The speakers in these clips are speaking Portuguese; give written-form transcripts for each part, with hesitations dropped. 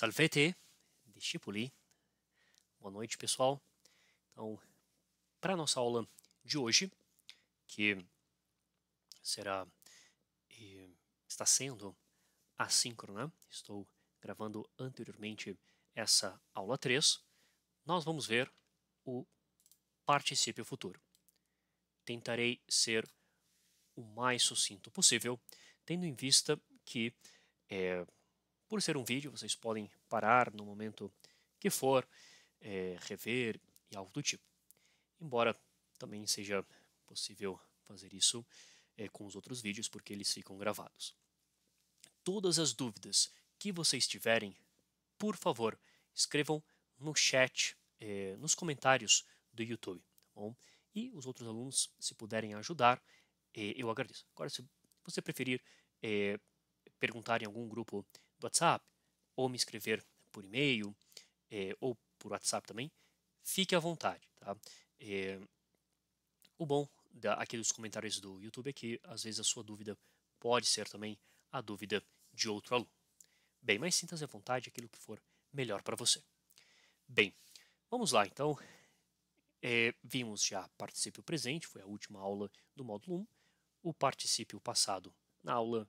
Salvete, discipuli. Boa noite, pessoal. Então, para a nossa aula de hoje, que será está sendo assíncrona, estou gravando anteriormente essa aula 3, nós vamos ver o particípio futuro. Tentarei ser o mais sucinto possível, tendo em vista que, por ser um vídeo, vocês podem parar no momento que for, rever e algo do tipo. Embora também seja possível fazer isso com os outros vídeos, porque eles ficam gravados. Todas as dúvidas que vocês tiverem, por favor, escrevam no chat, nos comentários do YouTube, tá bom? E os outros alunos, se puderem ajudar, eu agradeço. Agora, se você preferir perguntar em algum grupo do WhatsApp, ou me escrever por e-mail, ou por WhatsApp também, fique à vontade, tá? O bom aqui dos comentários do YouTube é que, às vezes, a sua dúvida pode ser também a dúvida de outro aluno. Bem, mas sinta-se à vontade, aquilo que for melhor para você. Bem, vamos lá, então. Vimos já particípio presente, foi a última aula do módulo 1, o particípio passado na aula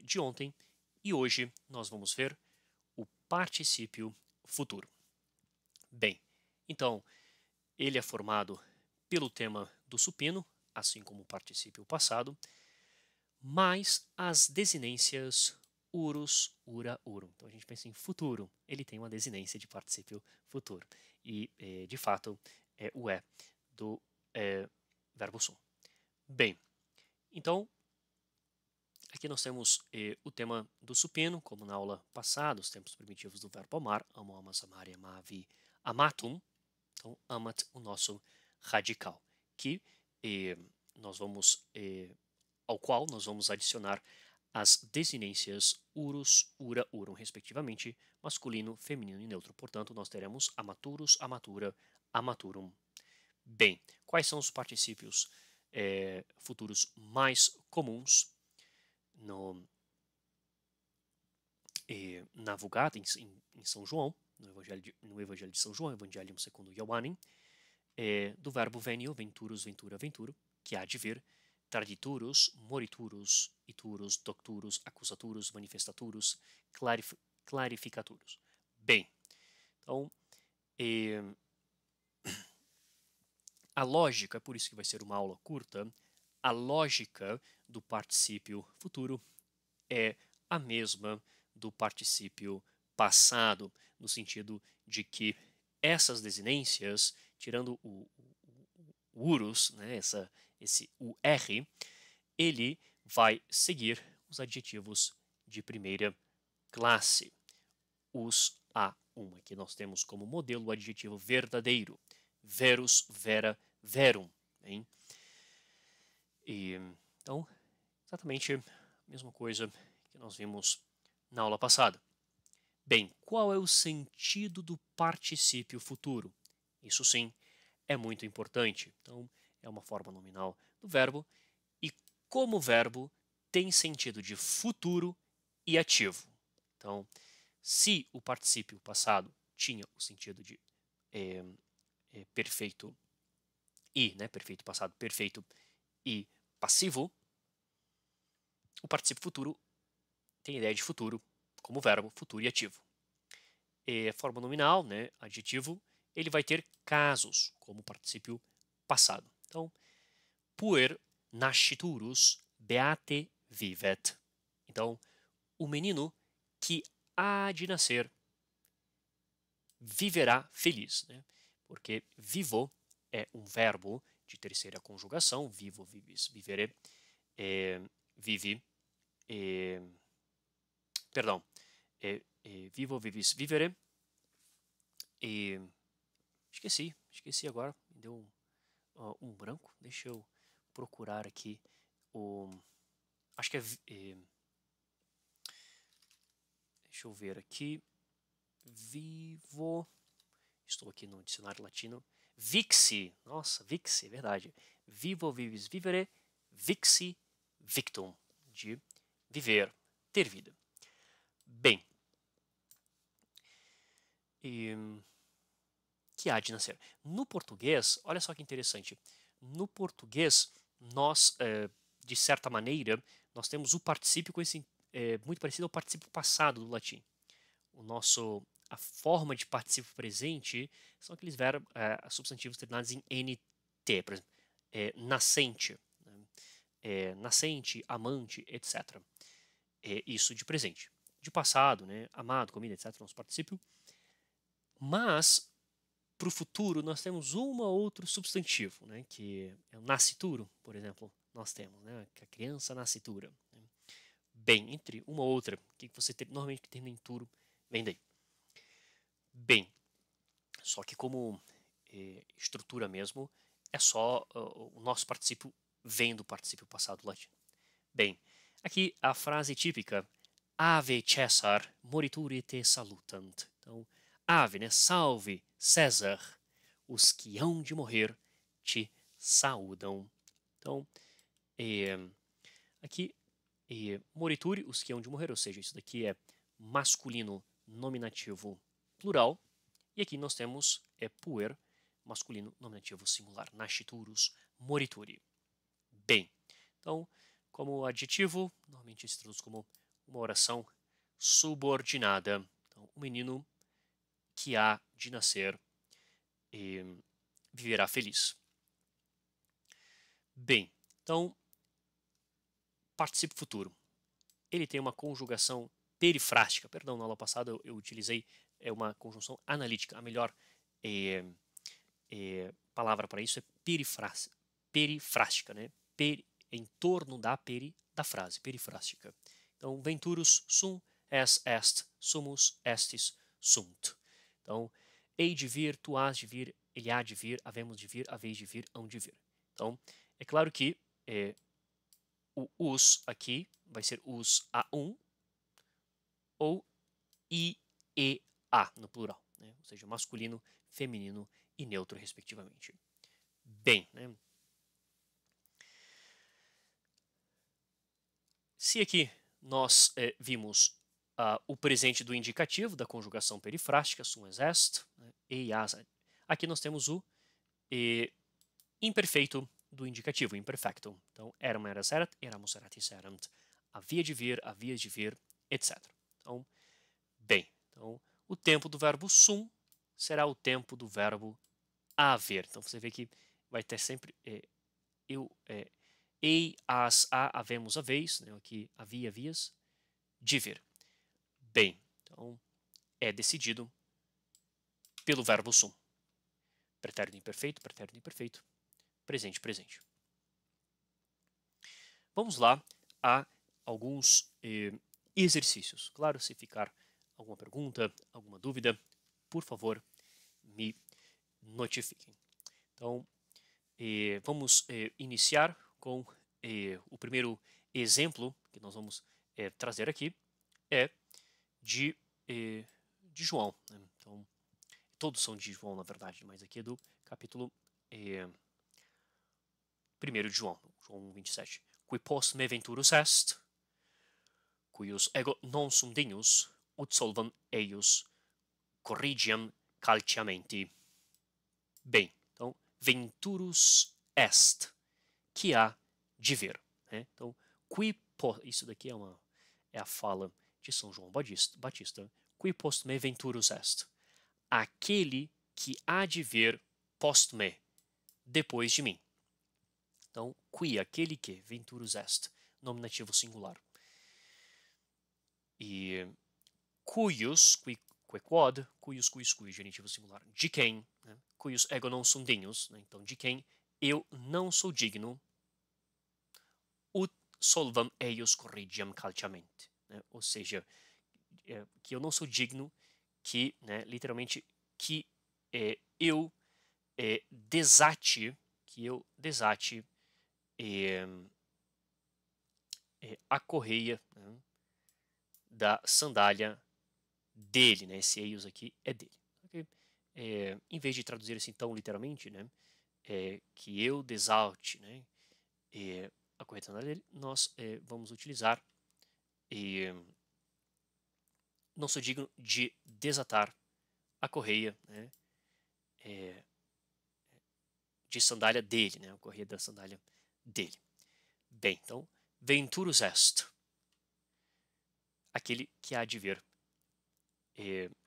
de ontem, e hoje nós vamos ver o particípio futuro. Bem, então, ele é formado pelo tema do supino, assim como o particípio passado, mais as desinências urus, ura, urum. Então a gente pensa em futuro, ele tem uma desinência de particípio futuro. E, de fato, é o do verbo sum. Bem, então, aqui nós temos o tema do supino, como na aula passada, os tempos primitivos do verbo amar, amo, amas, amare, amavi, amatum. Então, amat, o nosso radical, que nós vamos, ao qual nós vamos adicionar as desinências urus, ura, urum, respectivamente, masculino, feminino e neutro. Portanto, nós teremos amaturus, amatura, amaturum. Bem, quais são os particípios futuros mais comuns na Vulgata, em São João, no Evangelho de São João, Evangelium segundo Ioannem, do verbo venio, venturus, ventura, venturo, que há de vir, traditurus, moriturus, iturus, docturus, accusaturus, manifestaturus, clarificaturus. Bem, então, a lógica, por isso que vai ser uma aula curta, a lógica do particípio futuro é a mesma do particípio passado, no sentido de que essas desinências, tirando o urus, né, esse UR, ele vai seguir os adjetivos de primeira classe, os A1, que nós temos como modelo o adjetivo verdadeiro, verus, vera, verum. Bem? Então, exatamente a mesma coisa que nós vimos na aula passada. Bem, qual é o sentido do particípio futuro? Isso sim é muito importante. Então, é uma forma nominal do verbo e, como verbo, tem sentido de futuro e ativo. Então, se o particípio passado tinha o sentido de perfeito e, né, perfeito passado, perfeito e passivo, o particípio futuro tem a ideia de futuro como verbo, futuro e ativo. A forma nominal, né, adjetivo, ele vai ter casos como particípio passado. Então, puer nasciturus beate vivet. Então, o menino que há de nascer viverá feliz, né? Porque vivo é um verbo de terceira conjugação, vivo, vivis, vivere, vive, perdão, vivo, vivis, vivere, esqueci agora, me deu um branco, deixa eu procurar aqui acho que deixa eu ver aqui, vivo, estou aqui no dicionário latino, vixi, nossa, vixi, é verdade, vivo, vivis, vivere, vixi, victum, de viver, ter vida. Bem, que há de nascer. No português, olha só que interessante. No português, nós, de certa maneira, nós temos o particípio com esse, muito parecido ao particípio passado do latim. A forma de particípio presente são aqueles verbos, substantivos terminados em NT, por exemplo, nascente, né? Nascente, amante, etc. Isso de presente. De passado, né? Amado, comida, etc. Nosso particípio. Mas, para o futuro, nós temos um ou outro substantivo, né? Que é o nascituro, por exemplo, nós temos, né? Que a criança nascitura. Né? Bem, entre uma ou outra, que você normalmente que termina em turo, vem daí. Bem, só que como estrutura mesmo, é só o nosso particípio vem do particípio passado latino. Bem, aqui a frase típica Ave Caesar, morituri te salutant. Então, ave, né? Salve César, os que hão de morrer te saúdam. Então, aqui, morituri, os que hão de morrer, ou seja, isso daqui é masculino nominativo plural, e aqui nós temos puer, masculino nominativo singular, nasciturus morituri. Bem, então, como adjetivo, normalmente se traduz como uma oração subordinada. Então, o menino que há de nascer viverá feliz. Bem, então, particípio futuro. Ele tem uma conjugação perifrástica. Perdão, na aula passada eu utilizei uma conjunção analítica. A melhor palavra para isso é perifrástica, né? Em torno da frase, perifrástica. Então, venturus sum, est, sumus, estis, sunt. Então, hei de vir, tu has de vir, ele há de vir, havemos de vir, haveis de vir, hão de vir. Então, é claro que o us aqui vai ser us a um ou i, e, a no plural, né? Ou seja, masculino, feminino e neutro, respectivamente. Bem, né? Se aqui nós vimos o presente do indicativo da conjugação perifrástica, sum es est, né? E as, aqui nós temos o imperfeito do indicativo, imperfecto. Então, eram, eras, erat, éramos, eratis, erant. Havia de vir, havias de vir, etc. Então, bem, então, o tempo do verbo sum será o tempo do verbo haver. Então, você vê que vai ter sempre ei, as, a, havemos, haveis, né? Aqui havia, havias, de vir. Bem, então é decidido pelo verbo sum. Pretérito imperfeito, presente, presente. Vamos lá a alguns exercícios. Claro, se ficar alguma pergunta, alguma dúvida, por favor, me notifiquem. Então, vamos iniciar com o primeiro exemplo que nós vamos trazer aqui é de João. Né? Então, todos são de João, na verdade, mas aqui é do capítulo 1 de João, João 27. Qui post me venturus est, cuius ego non sum dignus, ut solvam eius corrigiam calciamenti. Bem, então, venturus est, que há de ver. Né? Então, isso daqui é a fala de São João Batista. Qui post me venturus est, aquele que há de ver post me, depois de mim. Então, qui, aquele que, venturus est, nominativo singular. E cuius, quod, cuius, genitivo singular. De quem, né? Cuius ego non sum dignus, né? Então, de quem eu não sou digno, ut solvam eius corrigiam calciamente. Né? Ou seja, que eu não sou digno, que, né, literalmente, que eu desate a correia, né, da sandália dele, né? Esse eios aqui é dele. Okay? Em vez de traduzir assim tão literalmente, né, que eu desalte, né, a correia da sandália dele, nós vamos utilizar não sou digno de desatar a correia, né, de sandália dele, né? A correia da sandália dele. Bem, então, venturus est, aquele que há de vir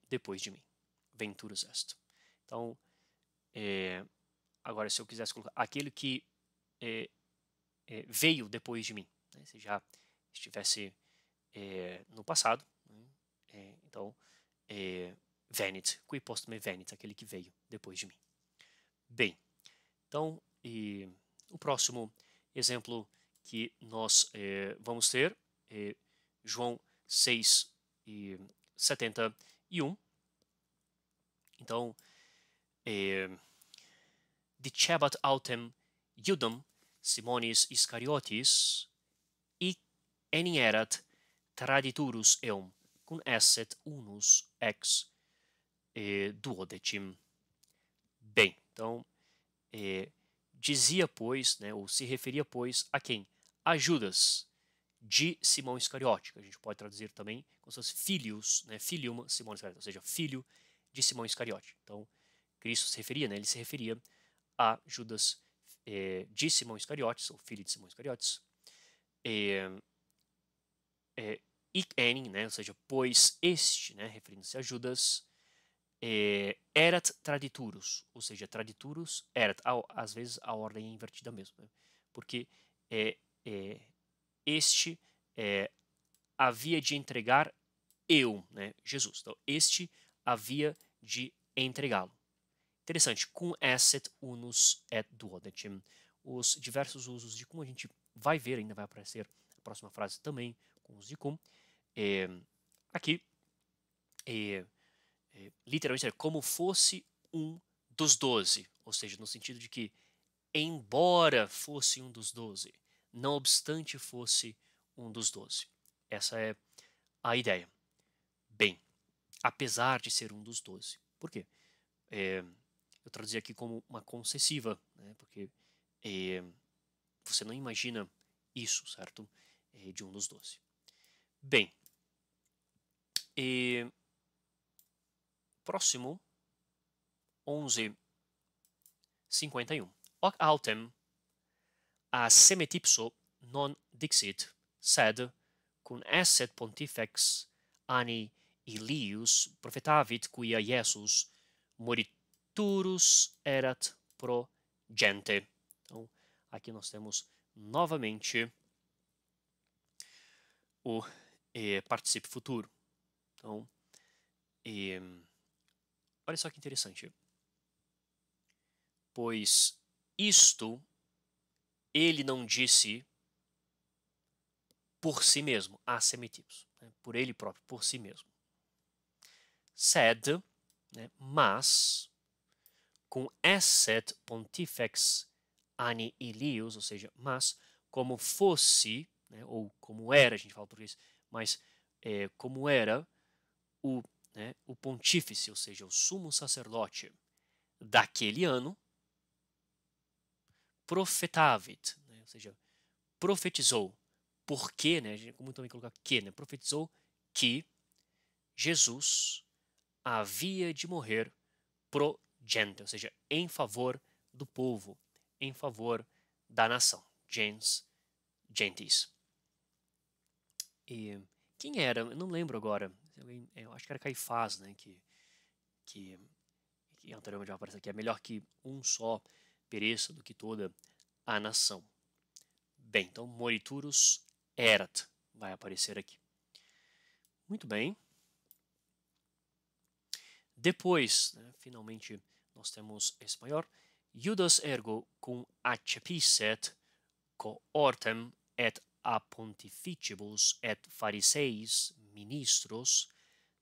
depois de mim. Venturus est. Então, agora se eu quisesse colocar aquele que veio depois de mim, né? Se já estivesse no passado, né? Então, venit, qui post me venit, aquele que veio depois de mim. Bem, então, o próximo exemplo que nós vamos ter é João 6:71. Então, dicebat autem Iudam Simonis Iscariotis enim erat traditurus eum cum esset unus ex duodecim. Bem, então, dizia, pois, né, ou se referia, pois, a quem? A Judas, de Simão Iscariote, que a gente pode traduzir também como se fosse filhos, né, filium Simão Iscariote, ou seja, filho de Simão Iscariote. Então, Cristo se referia, né, ele se referia a Judas de Simão Iscariotes, ou filho de Simão Iscariotes, enim, né, ou seja, pois este, né, referindo-se a Judas, erat traditurus, ou seja, traditurus erat, às vezes a ordem é invertida mesmo, né, porque este havia de entregar eu, né, Jesus. Então, este havia de entregá-lo. Interessante, cum esset unus et duodecim. Os diversos usos de cum a gente vai ver, ainda vai aparecer a próxima frase também, com os de cum. Aqui, literalmente é como fosse um dos 12, ou seja, no sentido de que, embora fosse um dos 12, não obstante fosse um dos 12. Essa é a ideia. Bem, apesar de ser um dos 12. Por quê? Eu traduzi aqui como uma concessiva, né? Porque você não imagina isso, certo? De um dos 12. Bem, próximo, 11:51. Hoc autem a semetipso non dixit, sed cum esset pontifex anni Ilius profetavit quia Iesus moriturus erat pro gente. Então, aqui nós temos novamente o particípio futuro. Então, olha só que interessante. Pois isto ele não disse por si mesmo, a semetipos, né? Por ele próprio, por si mesmo. Sed, né? Mas, com esset pontifex anni Ilius, ou seja, mas como fosse, né? Ou como era, a gente fala português, mas como era o pontífice, ou seja, o sumo sacerdote daquele ano, profetavit, né? Ou seja, profetizou. Por quê, né? A gente como também colocar que, né? Profetizou que Jesus havia de morrer pro gente, ou seja, em favor do povo, em favor da nação, gentis. E quem era? Eu não lembro agora. Eu acho que era Caifás, né? Que anteriormente já aparece aqui. É melhor que um só pereça do que toda a nação. Bem, então moriturus erat vai aparecer aqui. Muito bem. Depois, né, finalmente, nós temos esse maior. Iudas ergo cum accepisset cohortem et a pontificibus et phariseis ministros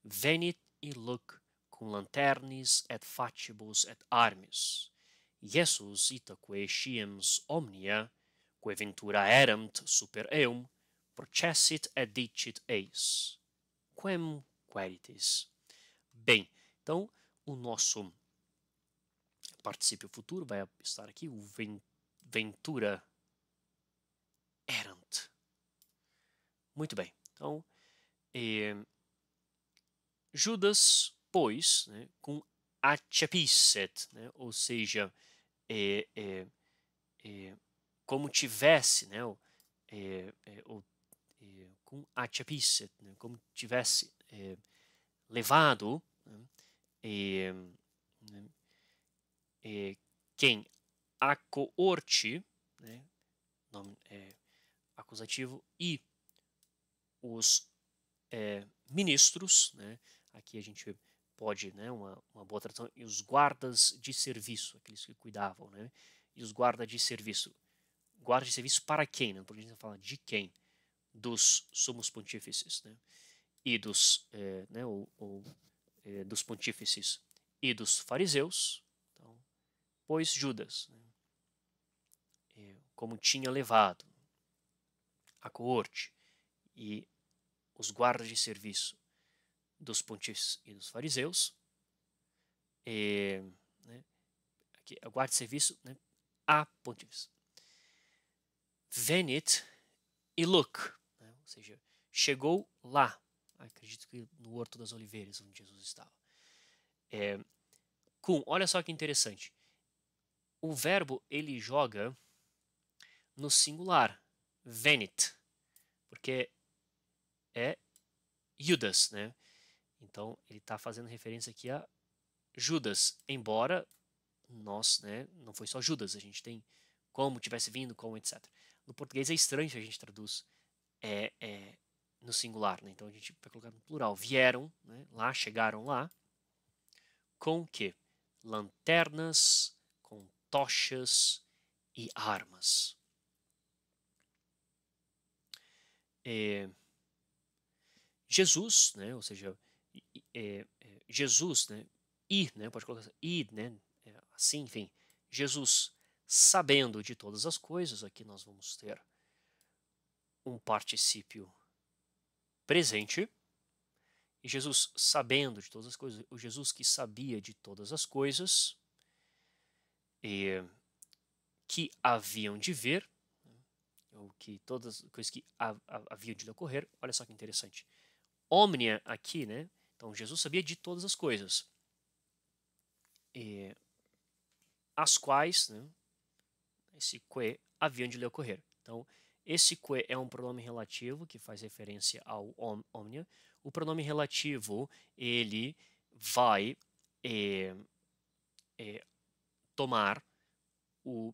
venit illuc cum lanternis et facibus et armis. Iesus itaque sciems omnia, quae ventura eremt super eum, processit et dicit eis. Quem queritis? Bem, então o nosso particípio futuro vai estar aqui, o ventura erant. Muito bem, então Judas, pois, né, cum achapisset, né? Ou seja, é, é, como tivesse, né? Com achapisset, né? Como tivesse levado, né? Né? Quem? A coorte, né? Nome acusativo, e os ministros, né? Aqui a gente pode, né? Uma boa tradução, e os guardas de serviço, aqueles que cuidavam, né? E os guardas de serviço. Guarda de serviço para quem? Né? Porque a gente fala de quem? Dos sumos pontífices, né? E dos, né? Dos pontífices e dos fariseus. Então, pois Judas, né? Como tinha levado a coorte e os guardas de serviço dos pontífices e dos fariseus, né, aqui, a guarda de serviço, né, a pontífice. Venit e look, né, ou seja, chegou lá, acredito que no Horto das Oliveiras, onde Jesus estava. Olha só que interessante, o verbo ele joga no singular, venit, porque é Judas, né? Então ele está fazendo referência aqui a Judas, embora nós, né, não foi só Judas, a gente tem como tivesse vindo, como, etc. No português é estranho que a gente traduz no singular, né? Então a gente vai colocar no plural. Vieram, né, lá, chegaram lá, com o quê? Lanternas, com tochas e armas. Jesus, né, ou seja, Jesus, né, né, pode colocar ir, né, assim, enfim, Jesus sabendo de todas as coisas, aqui nós vamos ter um particípio presente, e Jesus sabendo de todas as coisas, o Jesus que sabia de todas as coisas que haviam de ver, ou que todas as coisas que haviam de ocorrer, olha só que interessante. Omnia aqui, né? Então Jesus sabia de todas as coisas, as quais, né, esse que haviam de lhe ocorrer. Então, esse que é um pronome relativo que faz referência ao omnia. O pronome relativo, ele vai tomar o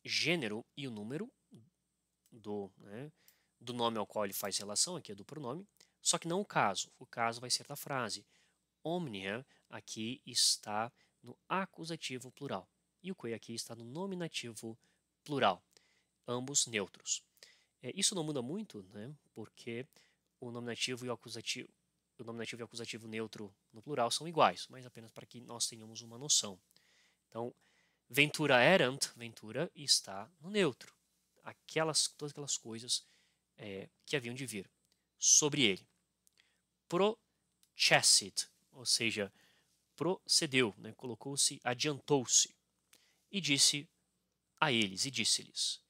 gênero e o número né, do nome ao qual ele faz relação, aqui é do pronome, só que não o caso. O caso vai ser da frase. Omnia aqui está no acusativo plural. E o que aqui está no nominativo plural. Ambos neutros. Isso não muda muito, né? Porque o nominativo e o acusativo neutro no plural são iguais, mas apenas para que nós tenhamos uma noção. Então, ventura erant, ventura está no neutro. Todas aquelas coisas que haviam de vir sobre ele. Processit, ou seja, procedeu, né? Colocou-se, adiantou-se e disse a eles, e disse-lhes: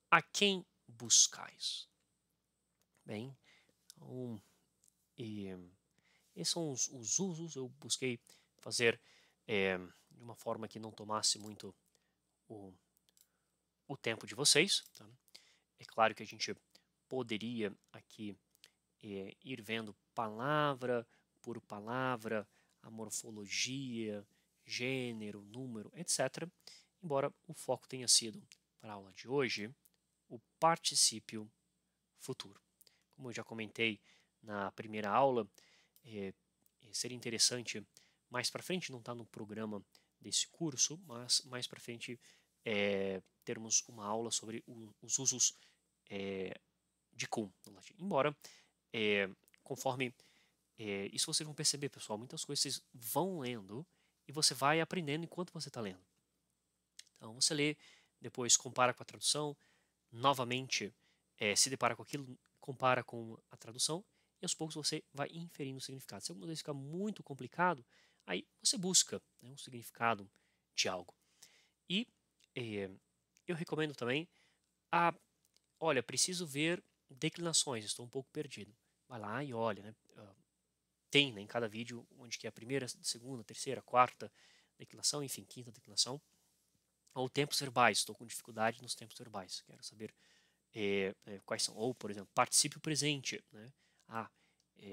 a quem buscais? Bem, então, esses são os usos. Eu busquei fazer de uma forma que não tomasse muito o tempo de vocês. Tá? É claro que a gente poderia aqui ir vendo palavra por palavra, a morfologia, gênero, número, etc. Embora o foco tenha sido, para a aula de hoje, o particípio futuro. Como eu já comentei na primeira aula, seria interessante mais para frente, não está no programa desse curso, mas mais para frente termos uma aula sobre os usos de cum no latim. Embora, conforme isso vocês vão perceber, pessoal, muitas coisas vocês vão lendo e você vai aprendendo enquanto você está lendo. Então você lê, depois compara com a tradução, novamente se depara com aquilo, compara com a tradução e aos poucos você vai inferindo o significado. Se alguma vez ficar muito complicado, aí você busca, né, um significado de algo. E eu recomendo também olha, preciso ver declinações, estou um pouco perdido. Vai lá e olha, né, tem, né, em cada vídeo, onde que é a primeira, segunda, terceira, quarta declinação, enfim, quinta declinação. Ou tempos verbais, estou com dificuldade nos tempos verbais, quero saber quais são. Ou, por exemplo, participe o presente, né?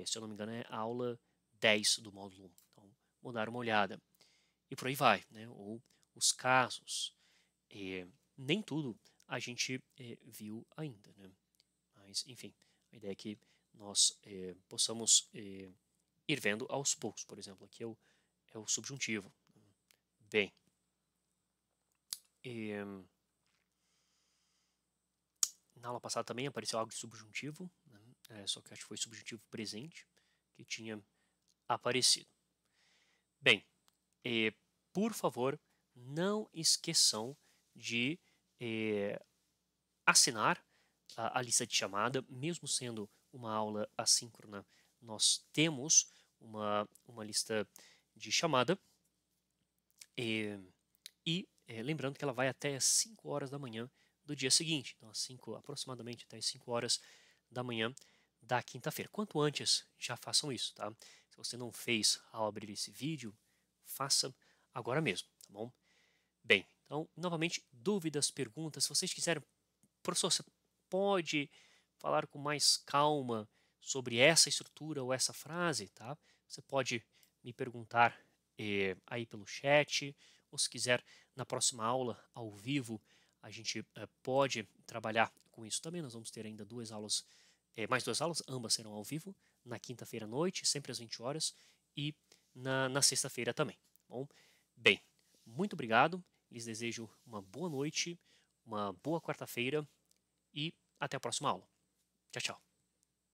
Se eu não me engano é a aula 10 do módulo 1. Então, vou dar uma olhada. E por aí vai, né? Ou os casos. Nem tudo a gente viu ainda, né? Mas, enfim, a ideia é que nós possamos ir vendo aos poucos. Por exemplo, aqui é o subjuntivo. Bem, na aula passada também apareceu algo de subjuntivo, né? Só que acho que foi subjuntivo presente que tinha aparecido. Bem, por favor, não esqueçam de assinar a lista de chamada, mesmo sendo uma aula assíncrona, nós temos uma lista de chamada lembrando que ela vai até as 5 horas da manhã do dia seguinte, então aproximadamente até as 5 horas da manhã da quinta-feira. Quanto antes, já façam isso, tá? Se você não fez ao abrir esse vídeo, faça agora mesmo, tá bom? Bem, então, novamente, dúvidas, perguntas, se vocês quiserem, professor, você pode falar com mais calma sobre essa estrutura ou essa frase, tá? Você pode me perguntar aí pelo chat, ou se quiser, na próxima aula, ao vivo, a gente pode trabalhar com isso também. Nós vamos ter ainda mais duas aulas, ambas serão ao vivo, na quinta-feira à noite, sempre às 20 horas, e na sexta-feira também. Bom, bem, muito obrigado, lhes desejo uma boa noite, uma boa quarta-feira e até a próxima aula. Tchau, tchau.